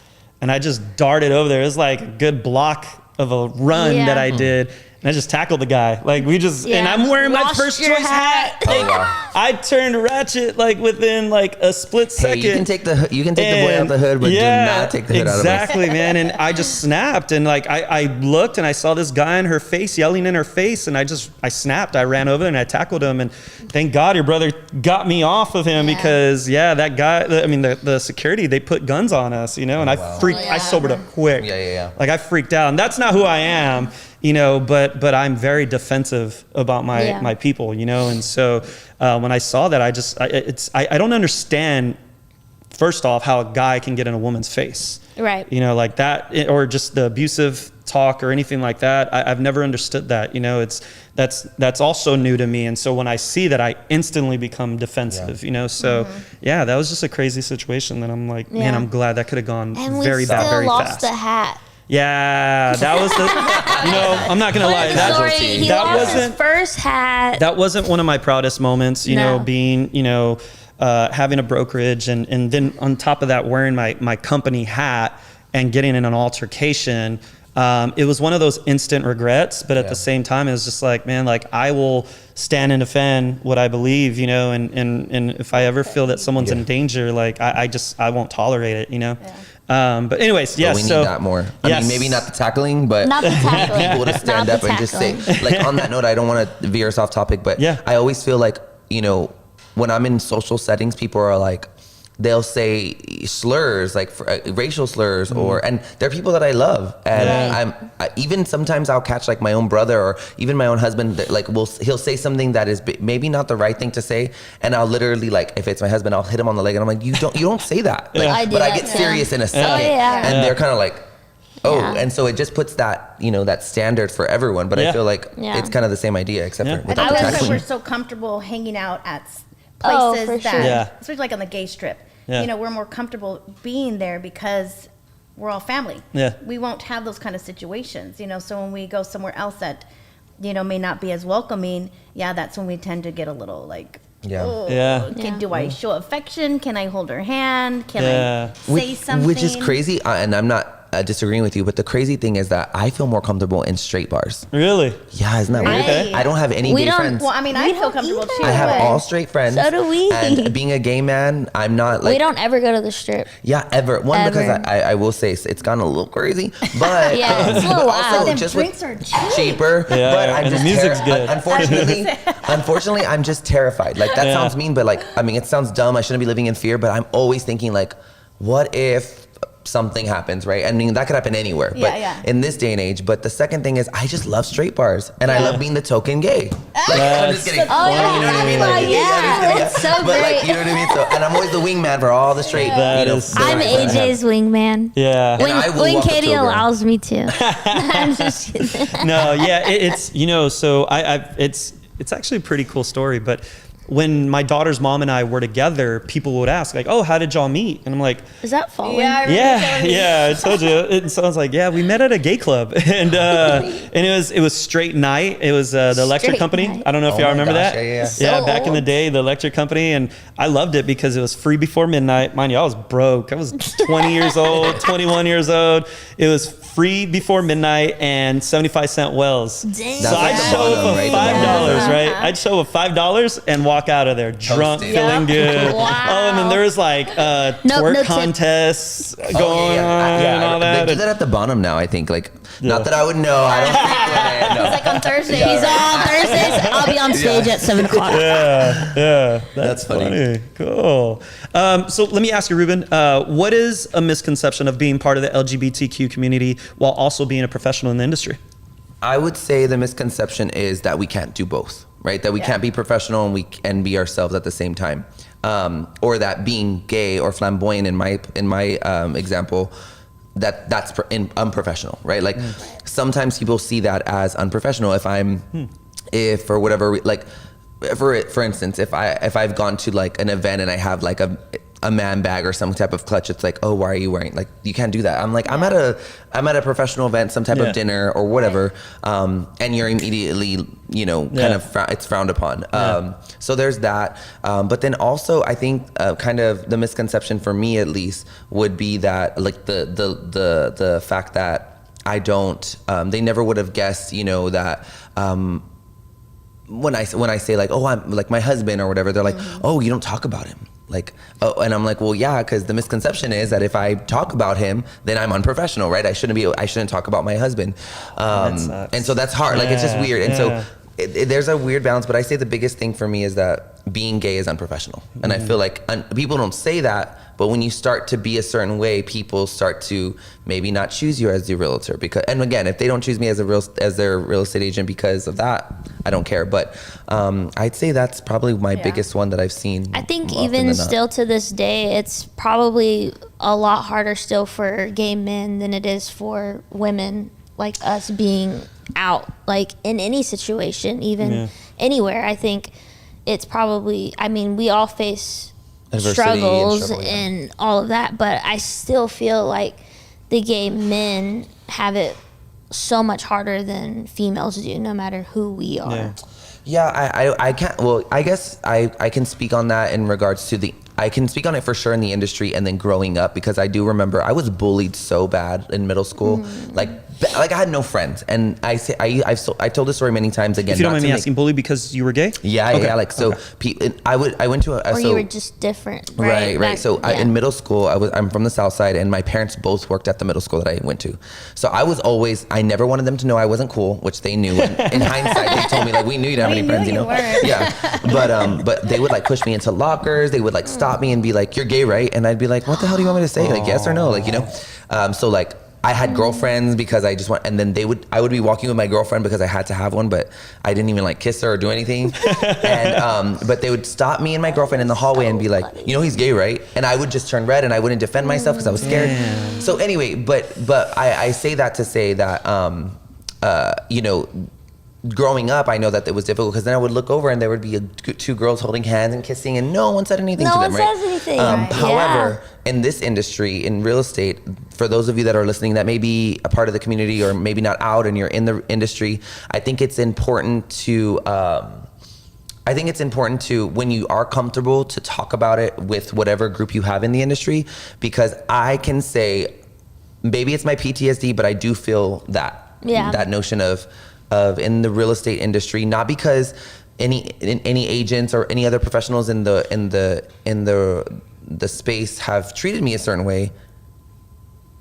and I just darted over there. It was like a good block of a run Yeah. that I did. And I just tackled the guy. Like and Yeah. I'm wearing my Lost first your choice hat. hat. Like, wow. I turned ratchet like within like a split Hey, second. you can take the boy out the hood, but do not take the hood out of us. Exactly, man. And I just snapped, and like I looked and I saw this guy in her face yelling in her face, and I snapped. I ran over and I tackled him, and thank God your brother got me off of him Yeah. because that guy. I mean the security, they put guns on us, and I wow. freaked. Yeah. I sobered up quick. Yeah. Like I freaked out, and that's not who I am. But I'm very defensive about my people, and so when I saw that, I don't understand, first off, how a guy can get in a woman's face. Right. You know, like that, or just the abusive talk or anything like that. I've never understood that. You know, that's also new to me. And so when I see that, I instantly become defensive. You know, so yeah, that was just a crazy situation that I'm like, man, I'm glad that could have gone And very we bad, still very lost fast. the hat. Yeah, that was the. You know, I'm not gonna lie. He That lost his wasn't. first hat. That wasn't one of my proudest moments. You know, No. being having a brokerage and then on top of that wearing my company hat and getting in an altercation. It was one of those instant regrets, but at the same time, it was just like, man, like I will stand and defend what I believe, you know, and if I ever feel that someone's in danger, like I won't tolerate it, you know. But anyways, yes. we need so that more. I mean, maybe not the tackling, but Not the tackling. people to stand Not up the and just say, tackling. like, on that note, I don't want to veer us off topic, but I always feel like, you know, when I'm in social settings, people are like, they'll say slurs, like racial slurs, and they're people that I love. And even sometimes I'll catch like my own brother or even my own husband, that, like he'll say something that is maybe not the right thing to say. And I'll literally, like, if it's my husband, I'll hit him on the leg and I'm like, you don't say that. Like, but I get serious in a second. And they're kind of like, and so it just puts that, you know, that standard for everyone. But I feel like it's kind of the same idea, except for without the I tackling. we're so comfortable hanging out at places for that, sure. especially like on the gay strip. Yeah. You know, we're more comfortable being there because we're all family. Yeah. We won't have those kind of situations, you know. So when we go somewhere else that, you know, may not be as welcoming, that's when we tend to get a little like, do I show affection? Can I hold her hand? Can I say something? Which is crazy, and I'm not disagreeing with you, but the crazy thing is that I feel more comfortable in straight bars. Really? Yeah, isn't that weird? Okay. I don't have any gay friends. Well, I mean, I feel comfortable too. I have but- all straight friends. So do we. And being a gay man, I'm not like. We don't ever go to the strip. Yeah, ever. One, Ever. because I will say it's gone a little crazy, but Yeah, it's a little but wild. also Them just drinks with are cheap. cheaper. Yeah, but I'm and the just music's good. Unfortunately, I'm just terrified. Like that sounds mean, but like I mean, it sounds dumb. I shouldn't be living in fear, but I'm always thinking like, what if something happens, right? I mean, that could happen anywhere, but in this day and age. But the second thing is, I just love straight bars, and I love being the token gay. Like, I'm just kidding. Oh, yeah. You know what I mean? Like, It's so but great. like, you know what I mean? So, and I'm always the wingman for all the straight. That you know, is so I'm boys that I have. AJ's wingman. Yeah. And I will When walk up Katie to a girl. allows me to. I'm just kidding. No, yeah, it's, you know, so it's actually a pretty cool story, but when my daughter's mom and I were together, people would ask like, oh, how did y'all meet? And I'm like, Is that falling? Yeah, I remember telling you. I told you. And so I was like, yeah, we met at a gay club, and it was straight night. It was the electric Straight company. night. I don't know if Oh y'all my remember gosh, that. yeah. So Back in the old. day, the electric company, and I loved it because it was free before midnight. Mind you, I was broke. I was 20 years old, 21 years old. It was free before midnight and 75-cent wells. Dang. So That's I'd like the show up bottom, with right? $5, right? I'd show up with $5 and walk out of there drunk, Toasted. feeling good. Wow. Oh, and then there was like twerk no tip. contests going Oh, on and all that. They do that at the bottom now, I think. Like, not that I would know. I don't frequent it. No. It's like on Thursday. He's on Thursdays. I'll be on stage at 7 o'clock. Yeah, That's funny. Cool. So let me ask you, Ruben, what is a misconception of being part of the LGBTQ community while also being a professional in the industry? I would say the misconception is that we can't do both, right? That we can't be professional and be ourselves at the same time, or that being gay or flamboyant in my example, that's unprofessional, right? Like sometimes people see that as unprofessional. If for whatever like for instance, if I've gone to like an event and I have like a man bag or some type of clutch, it's like, oh, why are you wearing, like, you can't do that. I'm like, I'm at a professional event, some type of dinner or whatever, and you're immediately, you know, kind of it's frowned upon. So there's that. But then also I think kind of the misconception for me at least would be that like the fact that I don't, they never would have guessed, you know, that when I say like, oh, I'm like my husband or whatever, they're like, oh, you don't talk about him. Like, oh, and I'm like, well, yeah, because the misconception is that if I talk about him, then I'm unprofessional, right? I shouldn't talk about my husband. And so that's hard. Like, it's just weird. And so there's a weird balance, but I say the biggest thing for me is that being gay is unprofessional. And I feel like people don't say that, but when you start to be a certain way, people start to maybe not choose you as the realtor because, and again, if they don't choose me as their real estate agent because of that, I don't care. But I'd say that's probably my biggest one that I've seen. I think even still to this day, it's probably a lot harder still for gay men than it is for women like us being out, like in any situation, even anywhere. I think it's probably, I mean, we all face struggles and all of that, but I still feel like the gay men have it so much harder than females do, no matter who we are. I can't, well, I guess I can speak on that in regards to I can speak on it for sure in the industry and then growing up, because I do remember I was bullied so bad in middle school. Like I had no friends. And I told this story many times again. If you don't mind me asking, bullied because you were gay? Yeah, okay. Like, so I went to a, or so, you were just different. Right. So in middle school, I'm from the South Side, and my parents both worked at the middle school that I went to. So I never wanted them to know I wasn't cool, which they knew. And in hindsight, they told me like, we knew you didn't have any friends, you know? Yeah. But they would like push me into lockers. They would like stop me and be like, you're gay, right? And I'd be like, what the hell do you want me to say? Like, yes or no? Like, you know? So like, I had girlfriends because I just and then I would be walking with my girlfriend because I had to have one, but I didn't even like kiss her or do anything. And but they would stop me and my girlfriend in the hallway and be like, you know, he's gay, right? And I would just turn red and I wouldn't defend myself because I was scared. So anyway, but I say that to say that you know, growing up, I know that it was difficult because then I would look over and there would be two girls holding hands and kissing, and no one said anything to them, right? No one says anything. However, in this industry, in real estate, for those of you that are listening that may be a part of the community or maybe not out and you're in the industry, I think it's important to when you are comfortable to talk about it with whatever group you have in the industry, because I can say, maybe it's my PTSD, but I do feel that notion of in the real estate industry, not because any agents or any other professionals in the space have treated me a certain way.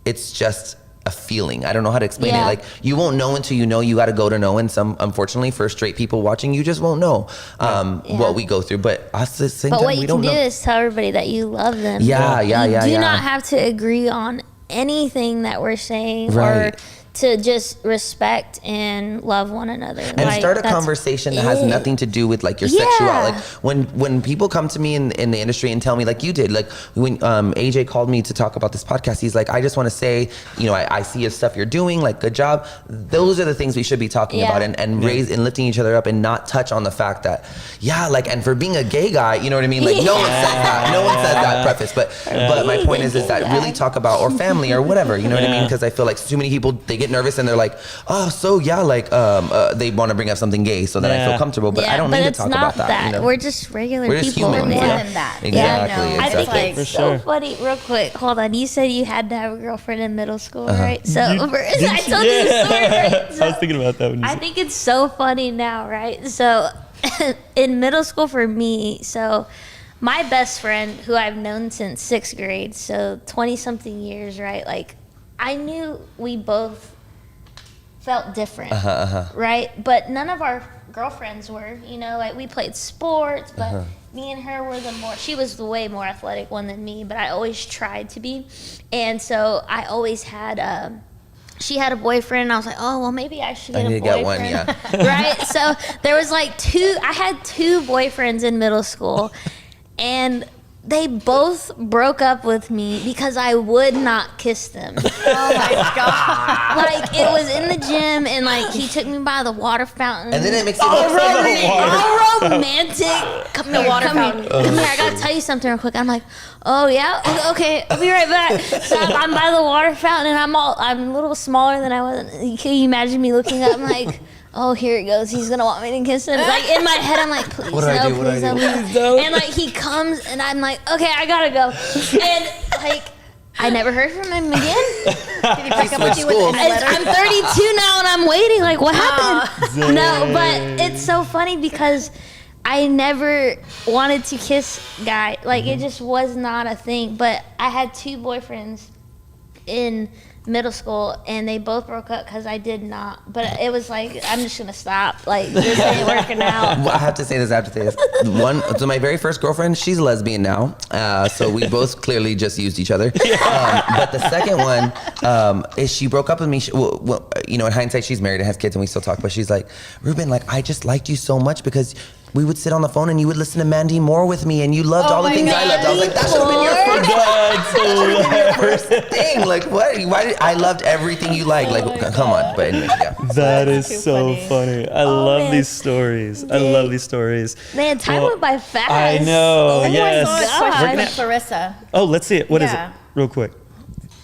It's just a feeling. I don't know how to explain it. Like, you won't know until you know. You got to go to know. And unfortunately, for straight people watching, you just won't know what we go through. But us at the same time, what you can do is tell everybody that you love them. You do not have to agree on anything that we're saying, or to just respect and love one another. And like, start a conversation that has nothing to do with like your sexuality. Like when people come to me in the industry and tell me, like you did, like when AJ called me to talk about this podcast, he's like, I just want to say, you know, I see your stuff you're doing, like, good job. Those are the things we should be talking about and raise and lifting each other up, and not touch on the fact that, like, and for being a gay guy, you know what I mean? Like, no one says that. No one says that preface. But my point is that really talk about, or family or whatever, you know what I mean? Because I feel like too many people, they get nervous and they're like, oh, so like they want to bring up something gay so that I feel comfortable, but I don't need to talk about that. You know? We're just regular We're people. just humans. We're more than that. Exactly. I think Exactly. it's so funny. Real quick, hold on. You said you had to have a girlfriend in middle school, right? So I told you the story, right? So, I was thinking about that when you I think it's so funny now, right? So in middle school for me, so my best friend, who I've known since 6th grade, so 20-something years, right? Like, I knew we both felt different, right? But none of our girlfriends were, you know, like, we played sports, but me and her were she was the way more athletic one than me, but I always tried to be. And so I always had, she had a boyfriend, and I was like, oh, well, maybe I should get a boyfriend. Get one, right? So there was like I had 2 boyfriends in middle school, and they both broke up with me because I would not kiss them. Oh my God. Like, it was in the gym, and like, he took me by the water fountain. And then it makes it all romantic. Come here, I gotta tell you something real quick. I'm like, oh yeah, okay, I'll be right back. So I'm by the water fountain, and I'm a little smaller than I was. Can you imagine me looking up? I'm like, oh, here it goes. He's going to want me to kiss him. Like, in my head, I'm like, please no, please no. And like, he comes, and I'm like, okay, I gotta go. And like, I never heard from him again. Did he break up with you with any letter? I'm 32 now, and I'm waiting. Like, what happened? No, but it's so funny because I never wanted to kiss guy. Like, it just was not a thing. But I had 2 boyfriends in middle school, and they both broke up because I did not. But it was like, I'm just gonna stop. Like, this ain't working out. Well, I have to say this. So my very first girlfriend, she's a lesbian now. So we both clearly just used each other. But the second one is she broke up with me. In hindsight, she's married and has kids, and we still talk. But she's like, Ruben, like, I just liked you so much because we would sit on the phone and you would listen to Mandy Moore with me, and you loved all the things I loved. I was like, that should have been your first. First thing. Like, what? Why I loved everything you liked. Like, come on. But anyway, yeah. That is so funny. I love these stories. I love these stories. Man, time went by fast. I know. Yes. Question from Clarissa. Oh, let's see it. What is it? Real quick.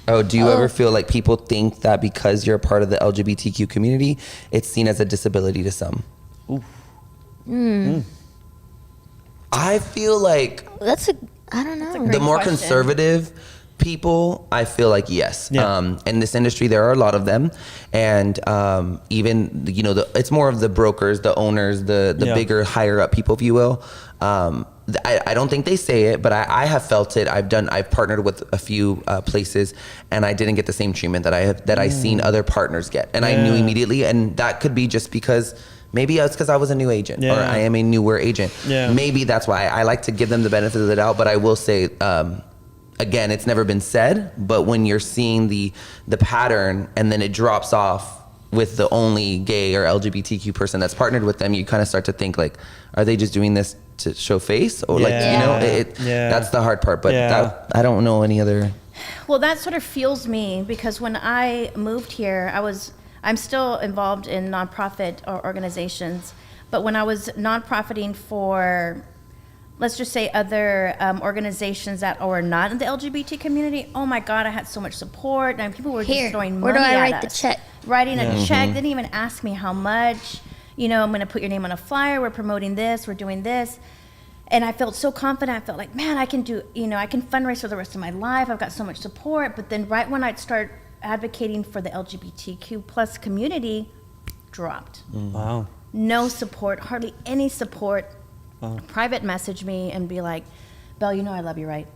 Oh, do you ever feel like people think that because you're a part of the LGBTQ community, it's seen as a disability to some? Ooh. I feel like I don't know. the more question. conservative people, I feel like yes. Yeah. In this industry, there are a lot of them, and even it's more of the brokers, the owners, the bigger, higher up people, if you will. I don't think they say it, but I have felt it. I've partnered with a few places, and I didn't get the same treatment that I seen other partners get, and I knew immediately. And that could be just because maybe it's because I was a new agent, or I am a newer agent. Yeah. Maybe that's why I like to give them the benefit of the doubt. But I will say, again, it's never been said, but when you're seeing the pattern and then it drops off with the only gay or LGBTQ person that's partnered with them, you kind of start to think like, are they just doing this to show face? Or that's the hard part. But I don't know any other. Well, that sort of fuels me because when I moved here, I'm still involved in nonprofit organizations, but when I was nonprofiting for, let's just say, other organizations that are not in the LGBT community, oh my God, I had so much support, and people were just throwing money at us. Where do I write the check? Writing a check, didn't even ask me how much. I'm going to put your name on a flyer. We're promoting this. We're doing this. And I felt so confident. I felt like, man, I can I can fundraise for the rest of my life. I've got so much support. But then right when I'd start advocating for the LGBTQ plus community, dropped. Wow. No support, hardly any support. Wow. Private message me and be like, Belle, I love you, right?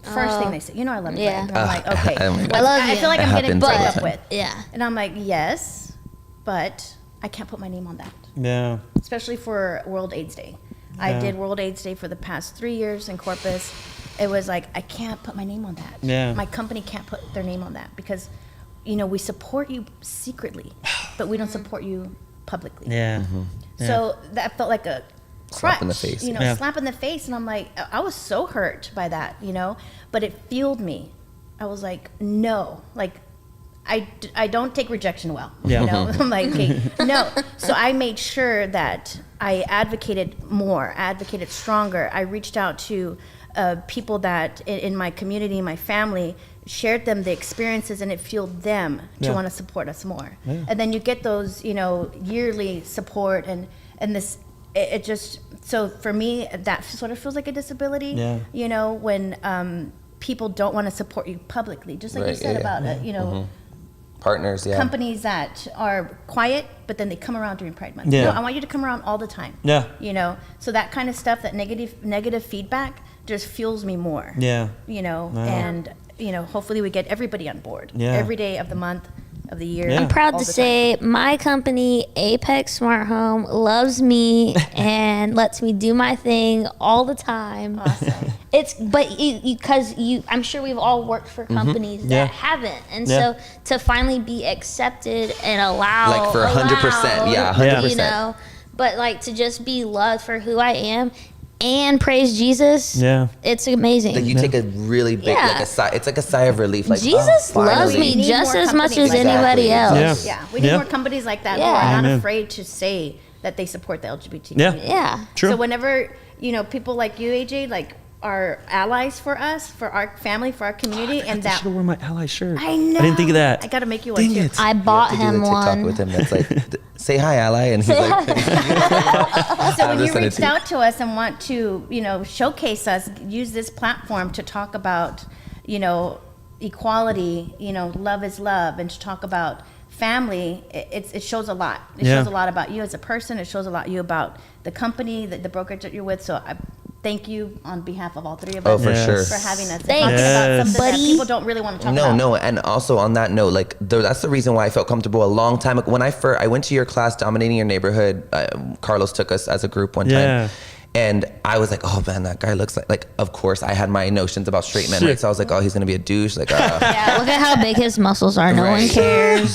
First thing they say, I love you, right? And I'm like, okay. I love you. I feel like I'm getting broke up with. Yeah. And I'm like, yes, but I can't put my name on that. Yeah. Especially for World AIDS Day. I did World AIDS Day for the past 3 years in Corpus. It was like, I can't put my name on that. Yeah. My company can't put their name on that because, we support you secretly, but we don't support you publicly. Yeah. So that felt like a crutch, slap in the face. Slap in the face. And I'm like, I was so hurt by that, but it fueled me. I was like, no, like, I don't take rejection well. I'm like, okay, no. So I made sure that I advocated more, advocated stronger. I reached out to people that in my community, my family, shared them the experiences, and it fueled them to want to support us more. Yeah. And then you get those, yearly support and this, it just, so for me, that sort of feels like a disability, when people don't want to support you publicly, just like you said about it, partners, companies that are quiet, but then they come around during Pride Month. Yeah. I want you to come around all the time. Yeah. So that kind of stuff, that negative feedback just fuels me more. Yeah. And hopefully we get everybody on board. Yeah. Every day of the month, of the year. I'm proud to say my company, Apex Smart Home, loves me and lets me do my thing all the time. Awesome. Because I'm sure we've all worked for companies that haven't, and so to finally be accepted and like for 100%, 100%. But like to just be loved for who I am. And praise Jesus. Yeah, it's amazing. Like you take a really big, like a sigh. It's like a sigh of relief. Like Jesus loves me just as much as anybody else. Yeah, we need more companies like that who are not afraid to say that they support the LGBT community. Yeah, true. So whenever people like you, AJ, like are allies for us, for our family, for our community, and that. I should have worn my ally shirt. I know. I didn't think of that. I got to make you one too. I bought him TikTok one. with him that's like, say hi, ally, and he's like. So when you reached out to us and want to, showcase us, use this platform to talk about, equality, love is love, and to talk about family, it shows a lot. It shows a lot about you as a person. It shows a lot you about the company, the brokerage that you're with. So thank you on behalf of all three of Oh, us for sure. for having us. Thanks. Talking about Yes. something Buddy. that people don't really want to talk about. No, and also on that note, like that's the reason why I felt comfortable a long time ago. When I went to your class, Dominating Your Neighborhood, Carlos took us as a group one time. And I was like, oh man, that guy looks like, of course I had my notions about straight men, right? So I was like, oh, he's gonna be a douche. Like, Yeah, look at how big his muscles are. No one Right. cares.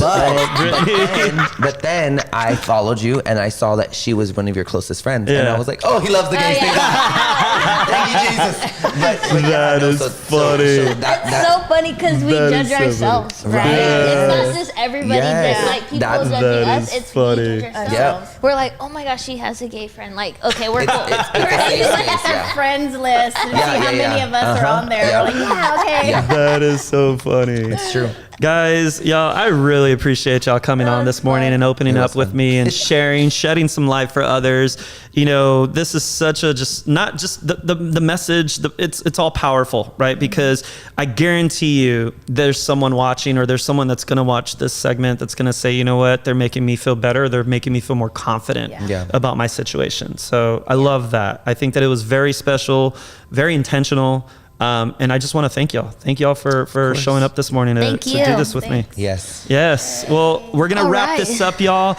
but then I followed you and I saw that she was one of your closest friends. And Yeah. I was like, oh, he loves the gays. yeah. Thank you, Jesus. But That is funny. It's so funny because we That judge is so funny. ourselves, right? Right. It's not just everybody Yes. that's like people That judging us. is It's funny. we judge ourselves. Yeah. We're like, oh my gosh, she has a gay friend. Like, okay, we're cool. It's a We're safe just look space, at their yeah. friends list and Yeah, see how yeah, many yeah. of us are on there. Yeah. We're like, yeah, okay. Yeah. That is so funny. It's true. Guys, y'all, I really appreciate y'all coming on this morning and opening It up was with fun. me and sharing, shedding some light for others. You know, this is such a not just the message, it's all powerful, right? Because I guarantee you there's someone watching or there's someone that's going to watch this segment that's going to say, you know what, they're making me feel better. They're making me feel more confident Yeah. about my situation. So I love that. I think that it was very special, very intentional. And I just want to thank y'all. Thank y'all for showing up this morning to Thank do you. this with me. Yes. Yes. Well, we're going to All wrap right. this up, y'all.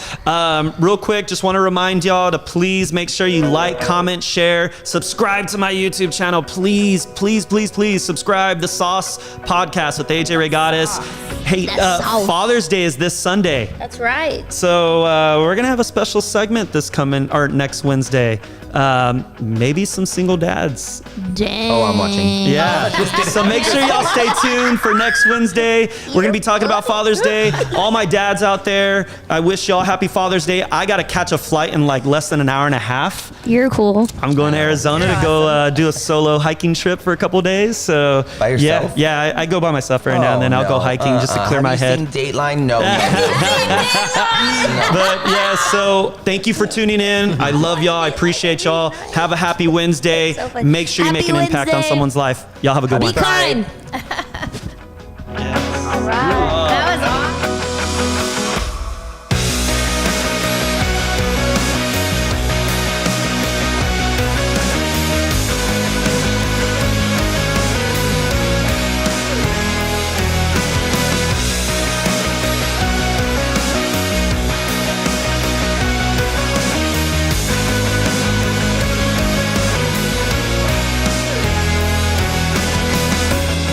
Real quick, just want to remind y'all to please make sure you like, comment, share, subscribe to my YouTube channel. Please, please, please, please subscribe. The Sauce Podcast with AJ Reygadas. Hey, That's sauce. Father's Day is this Sunday. That's right. So we're going to have a special segment next Wednesday. Maybe some single dads. Dang. Oh, I'm watching. Yeah. So make sure y'all stay tuned for next Wednesday. We're going to be talking about Father's Day. All my dads out there, I wish y'all happy Father's Day. I got to catch a flight in like less than an hour and a half. You're cool. I'm going to Arizona to go do a solo hiking trip for a couple days. So By yourself? Yeah, I go by myself right now, and then I'll go hiking just to clear my head. Have you seen Dateline? No. But yeah, so thank you for tuning in. I love y'all. I appreciate y'all. Have a happy Wednesday. So funny. Make sure you Happy make an impact on Wednesday. someone's life. Y'all have a good Be one. kind.